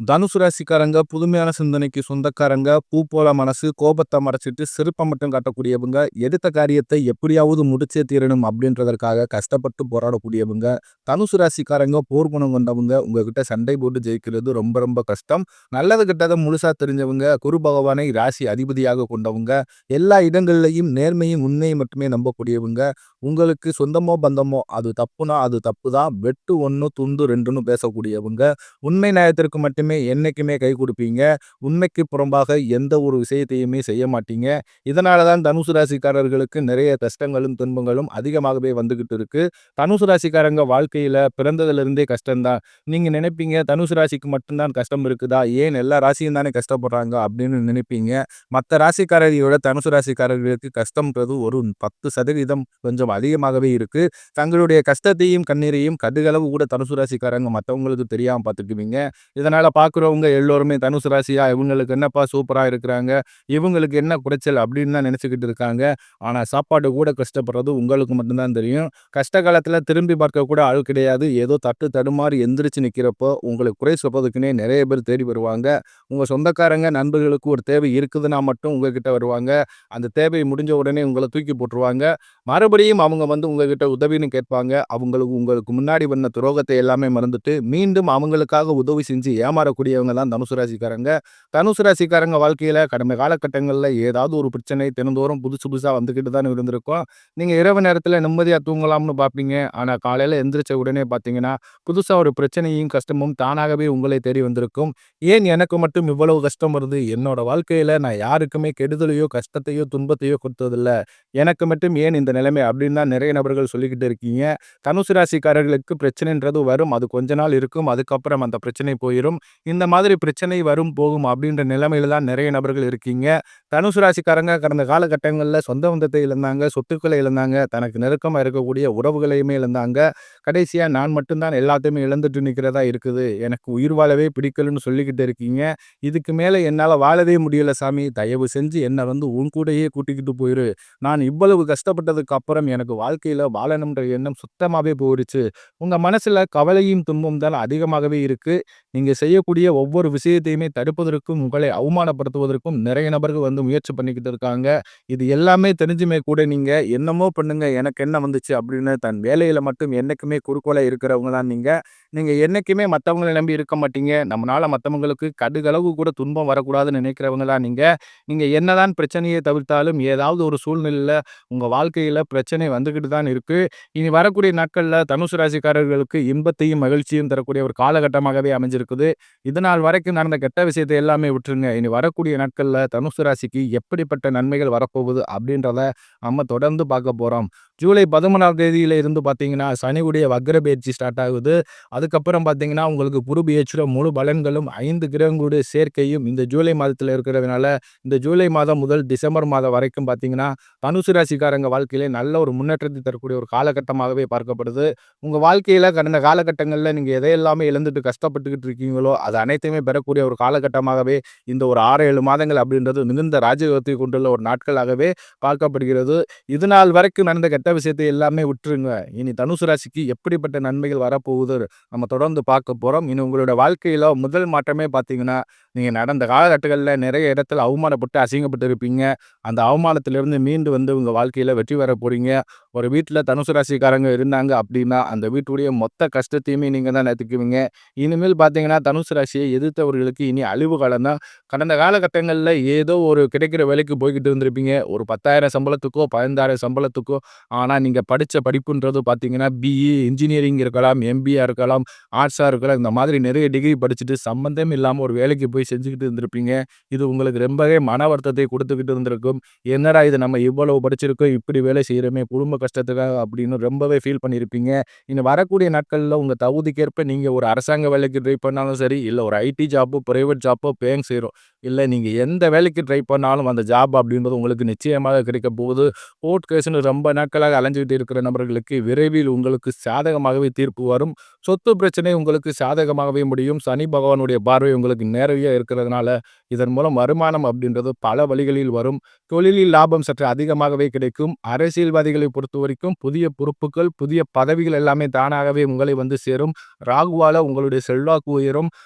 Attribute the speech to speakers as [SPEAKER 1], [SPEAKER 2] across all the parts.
[SPEAKER 1] தனுசு ராசிக்காரங்க புதுமையான சிந்தனைக்கு சொந்தக்காரங்க, பூ போல மனசு, கோபத்த மறைச்சிட்டு சிரிப்ப மட்டும் காட்டக்கூடியவங்க, எடுத்த காரியத்தை எப்படியாவது முடிச்சே தீரணும் அப்படின்றதற்காக கஷ்டப்பட்டு போராடக்கூடியவங்க. தனுசு ராசிக்காரங்க போர் குணம் கொண்டவங்க. உங்ககிட்ட சண்டை போட்டு ஜெயிக்கிறது ரொம்ப ரொம்ப கஷ்டம். நல்லது கெட்டத முழுசா தெரிஞ்சவங்க, குரு பகவானை ராசி அதிபதியாக கொண்டவங்க, எல்லா இடங்கள்லயும் நேர்மையும் உண்மையும் மட்டுமே நம்பக்கூடியவங்க. உங்களுக்கு சொந்தமோ பந்தமோ அது தப்புனா அது தப்பு தான். வெட்டு 1 துண்டு 2ன்னு பேசக்கூடியவங்க. உண்மை நியாயத்திற்கு மட்டுமே என்னைக்குமே கை கொடுப்பீங்க. உண்மைக்கு புறம்பாக எந்த ஒரு விஷயத்தையுமே செய்ய மாட்டீங்க. இதனால தான் தனுசு ராசிக்காரர்களுக்கு நிறைய கஷ்டங்களும் துன்பங்களும் அதிகமாகவே வந்துகிட்டு இருக்கு. தனுசு ராசிக்காரங்க வாழ்க்கையில பிறந்ததிலிருந்தே கஷ்டம்தான். நீங்க நினைப்பீங்க தனுசு ராசிக்கு மட்டும்தான் கஷ்டம் இருக்குதா, ஏன் எல்லா ராசியும் தானே கஷ்டப்படுறாங்க அப்படின்னு நினைப்பீங்க. மற்ற ராசிக்காரர்களோட தனுசு ராசிக்காரர்களுக்கு கஷ்டம்ன்றது ஒரு 10% கொஞ்சம் அதிகமாகவே இருக்கு. தங்களுடைய கஷ்டத்தையும் கண்ணீரையும் கடுகளவு கூட தனுசு ராசிக்காரங்க மற்றவங்களுக்கு தெரியாம பார்த்துக்குவீங்க. இதனால பார்க்குறவங்க எல்லோருமே தனுசு ராசியா, இவங்களுக்கு என்னப்பா சூப்பரா இருக்கிறாங்க, இவங்களுக்கு என்ன குறைச்சல் அப்படின்னு தான் நினைச்சுக்கிட்டு இருக்காங்க. ஆனா சாப்பாடு கூட கஷ்டப்படுறது உங்களுக்கு மட்டும்தான் தெரியும். கஷ்ட காலத்துல திரும்பி பார்க்க கூட ஆள் கிடையாது. ஏதோ தட்டு தடுமாறி எந்திரிச்சு நிக்கிறப்போ உங்களுக்கு குறை சொல்றதுக்குன்னே நிறைய பேர் தேடி வருவாங்க. உங்க சொந்தக்காரங்க நண்பர்களுக்கு ஒரு தேவை இருக்குதுன்னா மட்டும் உங்ககிட்ட வருவாங்க. அந்த தேவை முடிஞ்ச உடனே உங்களை தூக்கி போட்டுருவாங்க. மறுபடியும் அவங்க வந்து உங்ககிட்ட உதவின்னு கேட்பாங்க. அவங்களுக்கு உங்களுக்கு முன்னாடி பண்ண துரோகத்தை எல்லாமே மறந்துட்டு மீண்டும் அவங்களுக்காக உதவி செஞ்சு ஏமாறக்கூடியவங்க தான் தனுசு ராசிக்காரங்க. தனுசு ராசிக்காரங்க வாழ்க்கையில கடந்த காலகட்டங்கள்ல ஏதாவது ஒரு பிரச்சனை தினந்தோறும் புதுசு புதுசா வந்துகிட்டு தான் இருந்திருக்கும். நீங்க இரவு நேரத்துல நிம்மதியா தூங்கலாம்னு பார்ப்பீங்க. ஆனா காலையில எந்திரிச்ச உடனே பார்த்தீங்கன்னா, புதுசா ஒரு பிரச்சனையும் கஷ்டமும் தானாகவே உங்களை தேடி வந்திருக்கும். ஏன் எனக்கு மட்டும் இவ்வளவு கஷ்டம் வருது? என்னோட வாழ்க்கையில நான் யாருக்குமே கெடுதலையோ, கஷ்டத்தையோ, துன்பத்தையோ கொடுத்ததில்ல. எனக்கு மட்டும் ஏன் இந்த நிலைமை அப்படின்னு தான் நிறைய நபர்கள் சொல்லிக்கிட்டு இருக்கீங்க. தனுசு ராசிக்காரர்களுக்கு பிரச்சனைன்றது வரும். அது கொஞ்ச நாள் இருக்கும். அதுக்கப்புறம் அந்த பிரச்சனை போயிரும். இந்த மாதிரி பிரச்சனை வரும், போகும் அப்படின்ற நிலைமையில தான் நிறைய நபர்கள் இருக்கீங்க. தனுசு ராசிக்காரங்க கடந்த காலகட்டங்கள்ல சொந்த பந்தத்தை இழந்தாங்க, சொத்துக்களை இழந்தாங்க, தனக்கு நெருக்கமா இருக்கக்கூடிய உறவுகளையுமே இழந்தாங்க. கடைசியா நான் மட்டும் தான் எல்லாத்தையுமே இழந்துட்டு நிக்கிறதா இருக்குது. எனக்கு உயிர் வாழவே பிடிக்கலன்னு சொல்லிக்கிட்டு இருக்கீங்க. இதுக்கு மேல என்னால வாழவே முடியல சாமி. தயவு செஞ்சு என்ன வந்து உன் கூடயே கூட்டிக்கிட்டு போயிரு. நான் இவ்வளவு கஷ்டப்பட்டதுக்கு அப்புறம் எனக்கு வாழ்க்கையில வாழணும்ன்ற எண்ணம் சுத்தமாவே போயிடுச்சு. உங்க மனசுல கவலையும் துன்பமும் தான் அதிகமாகவே இருக்கு. நீங்க செய்யக்கூடிய ஒவ்வொரு விஷயத்தையுமே தடுப்பதற்கும், உங்களை அவமானப்படுத்துவதற்கும் நிறைய நபர்கள் வந்து முயற்சி பண்ணிக்கிட்டு இருக்காங்க. இது எல்லாமே தெரிஞ்சுமே கூட நீங்க என்னமோ பண்ணுங்க, எனக்கு என்ன வந்துச்சு அப்படின்னு தன் வேலையில மட்டும் என்னைக்குமே குறிக்கோளா இருக்கிறவங்க தான் நீங்க. நீங்க என்னைக்குமே மத்தவங்கள நம்பி இருக்க மாட்டீங்க. நம்மனால மத்தவங்களுக்கு கடுகளவு கூட துன்பம் வரக்கூடாதுன்னு நினைக்கிறவங்க தான் நீங்க. நீங்க என்னதான் பிரச்சனையை தவிர்த்தாலும் ஏதாவது ஒரு சூழ்நிலையில உங்க வாழ்க்கையில பிரச்சனை வந்துகிட்டு தான் இருக்கு. இனி வரக்கூடிய நாட்கள்ல தனுசு ராசிக்காரர்களுக்கு இன்பத்தையும் மகிழ்ச்சியும் தரக்கூடிய ஒரு காலகட்டமாகவே அமைஞ்சிருக்குது. இதுநாள் வரைக்கும் நடந்த கெட்ட விஷயத்தை எல்லாமே விட்டுருங்க. இனி வரக்கூடிய நாட்கள்ல தனுசு ராசிக்கு எப்படிப்பட்ட நன்மைகள் வரப்போகுது அப்படின்றத நம்ம தொடர்ந்து பார்க்க போறோம். ஜூலை 13ஆம் தேதியில இருந்து பார்த்தீங்கன்னா சனியுடைய வக்ர பெயர்ச்சி ஸ்டார்ட் ஆகுது. அதுக்கப்புறம் பார்த்தீங்கன்னா உங்களுக்கு குரு பெயர்ச்சியோட முழு பலன்களும் 5 கிரகங்களுடைய சேர்க்கையும் இந்த ஜூலை மாதத்துல இருக்கிறதுனால, இந்த ஜூலை மாதம் முதல் டிசம்பர் மாதம் வரைக்கும் பார்த்தீங்கன்னா தனுசு ராசிக்காரங்க வாழ்க்கையிலே நல்ல ஒரு முன்னேற்றத்தை தரக்கூடிய ஒரு காலகட்டமாகவே பார்க்கப்படுது. உங்க வாழ்க்கையில கடந்த காலகட்டங்கள்ல நீங்க எதையெல்லாமே இழந்துட்டு கஷ்டப்பட்டுக்கிட்டு இருக்கீங்களோ, அது அனைத்தையுமே பெறக்கூடிய ஒரு காலகட்டமாகவே இந்த ஒரு 6, 7 மாதங்கள் அப்படின்றது மிகுந்த ராஜயோகத்தை கொண்டுள்ள ஒரு நாட்களாகவே பார்க்கப்படுகிறது. இதுநாள் வரைக்கும் நடந்த கெட்ட விஷயத்தை எல்லாமே விட்டுருங்க. இனி தனுசு ராசிக்கு எப்படிப்பட்ட நன்மைகள் வரப்போகுது நம்ம தொடர்ந்து பார்க்க போறோம். இனி உங்களோட வாழ்க்கையில முதல் மாற்றமே பார்த்தீங்கன்னா, நீங்க நடந்த காலகட்டங்கள்ல நிறைய இடத்துல அவமானப்பட்டு, அசிங்கப்பட்டு இருப்பீங்க. அந்த அவமானத்திலிருந்து மீண்டு வந்து உங்க வாழ்க்கையில வெற்றி பெற போறீங்க. ஒரு வீட்ல தனுசு ராசிக்காரங்க இருந்தாங்க அப்படின்னா, அந்த வீட்டுடைய மொத்த கஷ்டத்தையுமே நீங்க தான் ஏத்துக்குவீங்க. இனிமேல் பார்த்தீங்கன்னா, தனுசு ராசியை எதிர்த்தவர்களுக்கு இனி அழிவு காலம் தான். கடந்த காலகட்டங்கள்ல ஏதோ ஒரு கிடைக்கிற வேலைக்கு போய்க்கிட்டு இருந்திருப்பீங்க. ஒரு 10,000 சம்பளத்துக்கோ, 15,000 சம்பளத்துக்கோ. ஆனா, நீங்க படிச்ச படிப்புன்றது பார்த்தீங்கன்னா, பிஇ, இன்ஜினியரிங் இருக்கலாம், எம்பிஏ இருக்கலாம், ஆர்ட்ஸா இருக்கலாம். இந்த மாதிரி நிறைய டிகிரி படிச்சுட்டு சம்மந்தமே இல்லாம ஒரு வேலைக்கு போய் செஞ்சுக்கிட்டு இருந்திருப்பீங்க. இது உங்களுக்கு ரொம்பவே மன வருத்தத்தை குடுத்துக்கிட்டு இருந்திருக்கும். என்னடா இது நம்ம இவ்வளவு படிச்சிருக்கோம், இப்படி வேலை செய்றோமே குடும்ப கஷ்டத்துக்காக அப்படின்னு ரொம்பவே ஃபீல் பண்ணியிருப்பீங்க. இனி வரக்கூடிய நாட்கள்ல உங்க தகுதிக்கேற்ப நீங்க ஒரு அரசாங்க வேலைக்கு ட்ரை பண்ணாலும் சரி, இல்ல ஒரு ஐடி ஜாப்போ, பிரைவேட் ஜாப்போ பேயிங் செய்றோம். இல்ல நீங்க எந்த வேலைக்கு ட்ரை பண்ணாலும் அந்த ஜாப் அப்படின்றது உங்களுக்கு நிச்சயமாக கிடைக்கப் போகுது. கோர்ட் கேஸ்ன்னு ரொம்ப நாட்களாக அலைஞ்சுகிட்டு இருக்கிற நபர்களுக்கு விரைவில் உங்களுக்கு சாதகமாகவே தீர்ப்பு வரும். சொத்து பிரச்சனை உங்களுக்கு சாதகமாகவே முடியும். சனி பகவானுடைய பார்வை உங்களுக்கு நேரடியா இருக்கிறதுனால இதன் மூலம் வருமானம் அப்படின்றது பல வழிகளில் வரும். தொழிலில் லாபம் சற்று அதிகமாகவே கிடைக்கும். அரசியல்வாதிகளை பொறுத்தவரைக்கும் புதிய பொறுப்புகள், புதிய பதவிகள் எல்லாமே தானாகவே உங்களை வந்து சேரும். ராகுவால உங்களுடைய செல்வாக்கு உயரும்.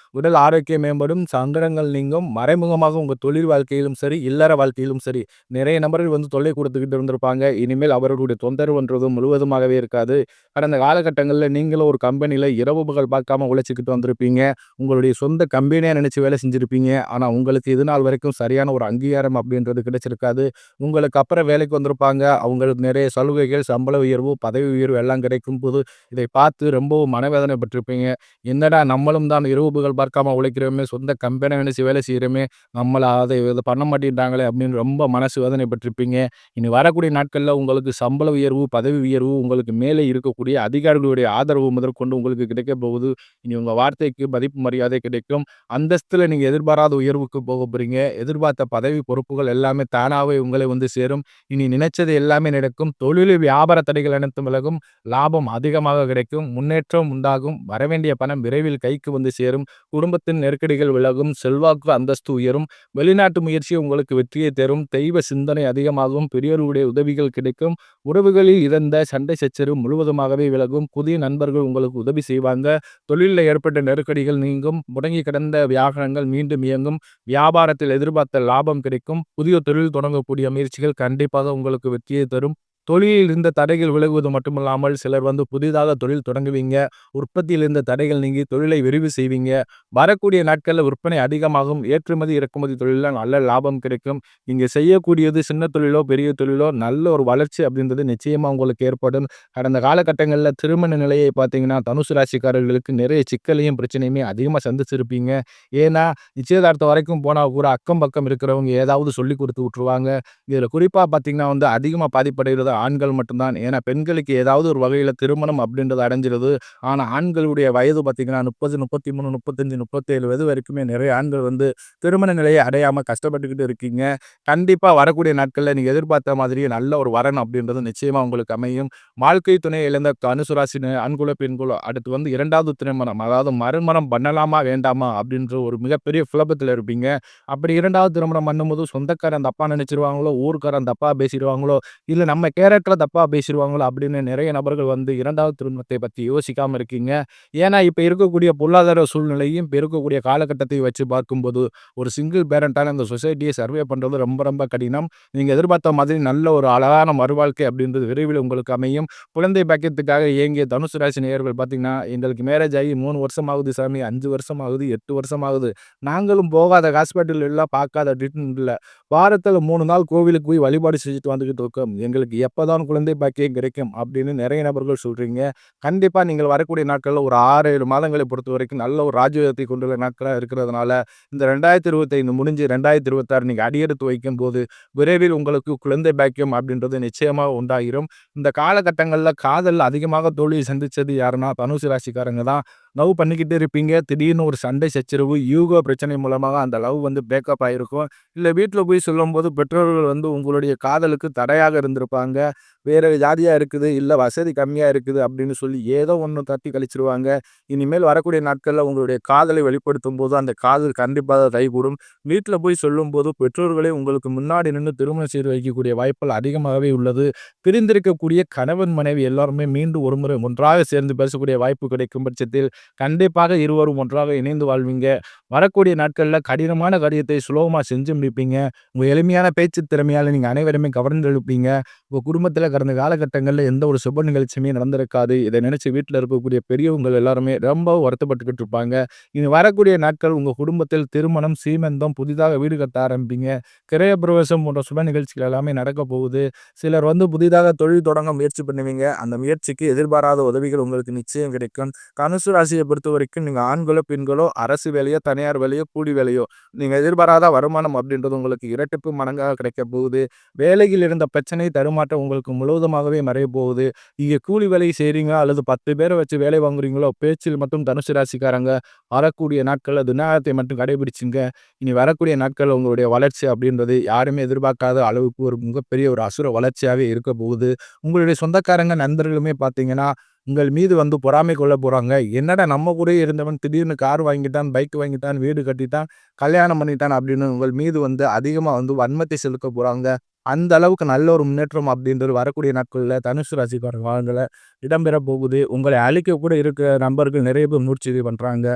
[SPEAKER 1] உடல் ஆரோக்கியம் மேம்படும். சங்கடங்கள் நீங்கும். மறைமுகமாக உங்க தொழில் வாழ்க்கையிலும் சரி, இல்லற வாழ்க்கையிலும் சரி, நிறைய நபர்கள் வந்து தொல்லை கொடுத்துக்கிட்டு இருந்திருப்பாங்க. இனிமேல் அவர்களுடைய தொந்தரவுன்றது முழுவதுமாகவே இருக்காது. கடந்த காலகட்டங்கள்ல நீங்களும் ஒரு கம்பெனில இரவு பகல் பார்க்காம உழைச்சுக்கிட்டு வந்திருப்பீங்க. உங்களுடைய சொந்த கம்பெனியா நினைச்சு வேலை செஞ்சிருப்பீங்க. ஆனா உங்களுக்கு இது நாள் வரைக்கும் சரியான ஒரு அங்கீகாரம் அப்படின்றது கிடைச்சிருக்காது. உங்களுக்கு அப்புறம் வேலைக்கு வந்திருப்பாங்க. அவங்களுக்கு நிறைய சலுகைகள், சம்பள உயர்வு, பதவி உயர்வு எல்லாம் கிடைக்கும்போது இதை பார்த்து ரொம்பவும் மனவேதனைப்பட்டிருப்பீங்க. என்னடா நம்மளும் தான் இரவு பகல் பார்க்காம உழைக்கிறோமே, சொந்த கம்பெனியா நினைச்சு வேலை செய்றோமே, நம்மள அதை இத பண்ண மாட்டேன்றாங்களே அப்படின்னு ரொம்ப மனசு வேதனைப்பட்டிருப்பீங்க. இனி வரக்கூடிய நாட்கள்ல உங்களுக்கு சம்பள உயர்வு, பதவி உயர்வு, உங்களுக்கு மேலே இருக்கக்கூடிய அதிகாரிகளுடைய ஆதரவு முதற்கொண்டு உங்களுக்கு கிடைக்கப் போகுது. இனி உங்க வார்த்தைக்கு மதிப்பு மரியாதை கிடைக்கும். அந்தஸ்துல நீங்க எதிர்பாராத உயர்வுக்கு போகப் போறீங்க. எதிர்பார்த்த பதவி பொறுப்புகள் எல்லாமே தானாவே உங்களை வந்து சேரும். இனி நினைச்சது எல்லாமே நடக்கும். தொழிலில் வியாபார தடைகள் அனைத்தும் விலகும். லாபம் அதிகமாக கிடைக்கும். முன்னேற்றம் உண்டாகும். வரவேண்டிய பணம் விரைவில் கைக்கு வந்து சேரும். குடும்பத்தின் நெருக்கடிகள் விலகும். செல்வாக்கு அந்தஸ்து உயரும். வெளிநாட்டு முயற்சி உங்களுக்கு வெற்றியை தரும். தெய்வ சிந்தனை அதிகமாகும். பெரியோருடைய உதவிகள் கிடைக்கும். உறவுகளில் இருந்த சண்டை சச்சரவு முழுவதுமாகவே விலகும். புதிய நண்பர்கள் உங்களுக்கு உதவி செய்வாங்க. தொழிலில் ஏற்பட்ட நெருக்கடிகள் நீங்கும். முடங்கி கிடந்த வியாபாரங்கள் மீண்டும் இயங்கும். வியாபாரத்தில் எதிர்பார்த்த லாபம் கிடைக்கும். புதிய தொழில் தொடங்கக்கூடிய முயற்சிகள் கண்டிப்பாக உங்களுக்கு வெற்றியை தரும். தொழிலில் இருந்த தடைகள் விலகுவது மட்டுமல்லாமல் சிலர் வந்து புதிதாக தொழில் தொடங்குவீங்க. உற்பத்தியில் இருந்த தடைகள் நீங்கி தொழிலை விரிவு செய்வீங்க. வரக்கூடிய நாட்கள்ல விற்பனை அதிகமாகும். ஏற்றுமதி, இறக்குமதி தொழில்ல நல்ல லாபம் கிடைக்கும். நீங்க செய்யக்கூடியது சின்ன தொழிலோ, பெரிய தொழிலோ நல்ல ஒரு வளர்ச்சி அப்படின்றது நிச்சயமா உங்களுக்கு ஏற்படும். கடந்த காலகட்டங்கள்ல திருமண நிலையை பார்த்தீங்கன்னா, தனுசு ராசிக்காரர்களுக்கு நிறைய சிக்கலையும், பிரச்சனையுமே அதிகமா சந்திச்சிருப்பீங்க. ஏன்னா, நிச்சயதார்த்தம் வரைக்கும் போனா கூட அக்கம் பக்கம் இருக்கிறவங்க ஏதாவது சொல்லிக் குடுத்து விட்டுருவாங்க. இதுல குறிப்பா பார்த்தீங்கன்னா வந்து அதிகமா பாதிப்படைகிறது ஆண்கள் மட்டும்தான். ஏன்னா, பெண்களுக்கு ஏதாவது ஒரு வகையில திருமணம் அப்படின்றது அடைஞ்சிருது. ஆனா, ஆண்களுடைய வயது பார்த்தீங்கன்னா 30, 33, 35, 37 வயது வரைக்குமே நிறைய ஆண்கள் வந்து திருமண நிலையை அடையாம கஷ்டப்பட்டுக்கிட்டு இருக்கீங்க. கண்டிப்பா வரக்கூடிய நாட்கள்ல நீங்க எதிர்பார்த்த மாதிரியே நல்ல ஒரு வரன் அப்படின்றது நிச்சயமா உங்களுக்கு அமையும். வாழ்க்கை துணை இழந்த தனுசு ராசி ஆண்களோ, பெண்களோ அடுத்து வந்து 2வது திருமணம், அதாவது மறுமணம் பண்ணலாமா, வேண்டாமா அப்படின்ற ஒரு மிகப்பெரிய குழப்பத்துல இருப்பீங்க. அப்படி 2வது திருமணம் பண்ணும்போது சொந்தக்காரன் தப்பா நினைச்சிருவாங்களோ, ஊர்க்காரன் தப்பா பேசிருவாங்களோ, இல்ல நம்ம கேரக்டர தப்பா பேசிருவாங்களோ அப்படின்னு நிறைய நபர்கள் வந்து 2வது திருமணத்தை பத்தி யோசிக்காம இருக்கீங்க. ஏன்னா, இப்ப இருக்கக்கூடிய பொருளாதார சூழ்நிலையும், இப்ப இருக்கக்கூடிய காலகட்டத்தையும் வச்சு பார்க்கும்போது, ஒரு சிங்கிள் பேரண்டான இந்த சொசைட்டிய சர்வே பண்றது ரொம்ப ரொம்ப கடினம். நீங்க எதிர்பார்த்த மாதிரி நல்ல ஒரு அழகான மறுவாழ்க்கை அப்படின்றது விரைவில் உங்களுக்கு அமையும். குழந்தை பாக்கியத்துக்காக ஏங்கிய தனுசு ராசி நேயர்கள் பார்த்தீங்கன்னா, எங்களுக்கு மேரேஜ் ஆகி 3 வருஷம் ஆகுது சாமி, 5 வருஷம் ஆகுது, 8 வருஷம் ஆகுது. நாங்களும் போகாத ஹாஸ்பிட்டல் இல்ல, பார்க்காத ட்ரீட்மெண்ட் இல்ல. வாரத்துல 3 நாள் கோவிலுக்கு போய் வழிபாடு செஞ்சுட்டு வந்துகிட்டு இருக்கோம். எங்களுக்கு எப்பதான் குழந்தை பாக்கியம் கிடைக்கும் அப்படின்னு நிறைய நபர்கள் சொல்றீங்க. கண்டிப்பா நீங்கள் வரக்கூடிய நாட்கள்ல ஒரு 6, 7 மாதங்களை பொறுத்தவரைக்கும் நல்ல ஒரு ராஜயோகத்தை கொண்டுள்ள நாட்களா இருக்கிறதுனால, இந்த 2025 முடிஞ்சு 2026 நீங்க அடியெடுத்து வைக்கும்போது, விரைவில் உங்களுக்கு குழந்தை பாக்கியம் அப்படின்றது நிச்சயமா உண்டாகிரும். இந்த காலகட்டங்கள்ல காதல்ல அதிகமாக தோல்வியை சந்திச்சது யாருன்னா, தனுசு ராசிக்காரங்க தான். லவ் பண்ணிக்கிட்டே இருப்பீங்க. திடீர்னு ஒரு சண்டை சச்சரவு, ஈகோ பிரச்சனை மூலமாக அந்த லவ் வந்து பிரேக்கப் ஆயிருக்கும். இல்ல வீட்ல போய் சொல்லும்போது பெற்றோர்கள் வந்து உங்களுடைய காதலுக்கு தடையாக இருந்திருப்பாங்க. வேற ஜாதியா இருக்குது, இல்ல வசதி கம்மியா இருக்குது அப்படின்னு சொல்லி ஏதோ ஒண்ணு தட்டி கழிச்சிருவாங்க. இனிமேல் வரக்கூடிய நாட்கள்ல உங்களுடைய காதலை வெளிப்படுத்தும்போது, அந்த காதல் கண்டிப்பாக கைகூடும். வீட்ல போய் சொல்லும்போது பெற்றோர்களே உங்களுக்கு முன்னாடி நின்னு திருமணம் செய்து வைக்கக்கூடிய வாய்ப்புகள் அதிகமாகவே உள்ளது. பிரிந்திருக்கக்கூடிய கணவன், மனைவி எல்லாருமே மீண்டும் ஒருமுறை ஒன்றாக சேர்ந்து பேசக்கூடிய வாய்ப்பு கிடைக்கும் பட்சத்தில், கண்டிப்பாக இருவரும் ஒன்றாக இணைந்து வாழ்வீங்க. வரக்கூடிய நாட்கள்ல கடினமான காரியத்தை சுலபமா செஞ்சு முடிப்பீங்க. உங்க எளிமையான பேச்சு திறமையால நீங்க அனைவருமே கவர்ந்து இழுப்பீங்க. உங்க குடும்பத்தில கடந்த காலகட்டங்கள்ல எந்த ஒரு சுப நிகழ்ச்சியுமே நடந்திருக்காது. இதை நினைச்சு வீட்ல இருக்கக்கூடிய பெரியவங்க எல்லாருமே ரொம்ப வருத்தப்பட்டுக்கிட்டு இருப்பாங்க. இனி வரக்கூடிய நாட்கள் உங்க குடும்பத்தில் திருமணம், சீமந்தம், புதிதாக வீடு கட்ட ஆரம்பிப்பீங்க. கிரயப்பிரவேசம் போன்ற சுப நிகழ்ச்சிகள் எல்லாமே நடக்கப் போகுது. சிலர் வந்து புதிதாக தொழில் தொடங்க முயற்சி பண்ணுவீங்க. அந்த முயற்சிக்கு எதிர்பாராத உதவிகள் உங்களுக்கு நிச்சயம் கிடைக்கும். தனுசு ராசியை பொறுத்தவரைக்கும் நீங்க ஆண்களோ, பெண்களோ, அரசு வேலையோ, தனியார் வேலையோ, கூலி வேலையோ, நீங்க எதிர்பாராத வருமானம் அப்படின்றது உங்களுக்கு இரட்டிப்பு மடங்காக கிடைக்கப் போகுது. வேலையில் இருந்த பிரச்சனை, தடுமாற்றம் உங்களுக்கு முழுவதுமாகவே மறையப் போகுது. நீங்க கூலி வேலை செய்றீங்க அல்லது 10 பேர வச்சு வேலை வாங்குறீங்களோ, பேச்சில் மட்டும் தனுசு ராசிக்காரங்க வரக்கூடிய நாட்கள்ல துனாயத்தை மட்டும் கடைபிடிச்சுங்க. இனி வரக்கூடிய நாட்கள்ல உங்களுடைய வளர்ச்சி அப்படின்றது யாருமே எதிர்பார்க்காத அளவுக்கு ஒரு மிகப்பெரிய ஒரு அசுர வளர்ச்சியாவே இருக்க போகுது. உங்களுடைய சொந்தக்காரங்க, நண்பர்களுமே பார்த்தீங்கன்னா, உங்கள் மீது வந்து பொறாமை கொள்ள போறாங்க. என்னடா நம்ம கூடயே இருந்தவன் திடீர்னு கார் வாங்கிட்டான், பைக் வாங்கிட்டான், வீடு கட்டிட்டான், கல்யாணம் பண்ணிட்டான் அப்படின்னு உங்கள் மீது வந்து அதிகமா வந்து வன்மத்தை செலுத்த போறாங்க. அந்த அளவுக்கு நல்ல ஒரு முன்னேற்றம் அப்படின்றது வரக்கூடிய நாட்கள்ல தனுசு ராசிக்காரங்கள இடம்பெற போகுது. உங்களை அழிக்க கூட இருக்கிற நண்பர்கள் நிறைய பேர் முயற்சி பண்றாங்க.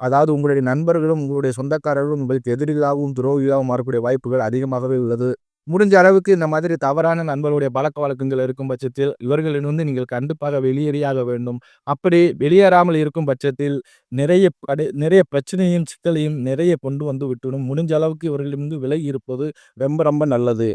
[SPEAKER 1] அதாவது உங்களுடைய நண்பர்களும், உங்களுடைய சொந்தக்காரர்களும் உங்களுக்கு எதிரிகளாகவும், துரோகியாகவும் மாறக்கூடிய வாய்ப்புகள் அதிகமாகவே உள்ளது. முடிஞ்ச அளவுக்கு இந்த மாதிரி தவறான நண்பர்களுடைய பழக்கவழக்கங்கள் இருக்கும் பட்சத்தில், இவர்களிடமிருந்து நீங்கள் கண்டிப்பாக வெளியேறியாக வேண்டும். அப்படி வெளியேறாமல் இருக்கும் பட்சத்தில், நிறைய பிரச்சனையும், சிக்கலையும் நிறைய கொண்டு வந்து விட்டுடும். முடிஞ்ச அளவுக்கு இவர்களிடமிருந்து விலகி இருப்பது ரொம்ப ரொம்ப நல்லது.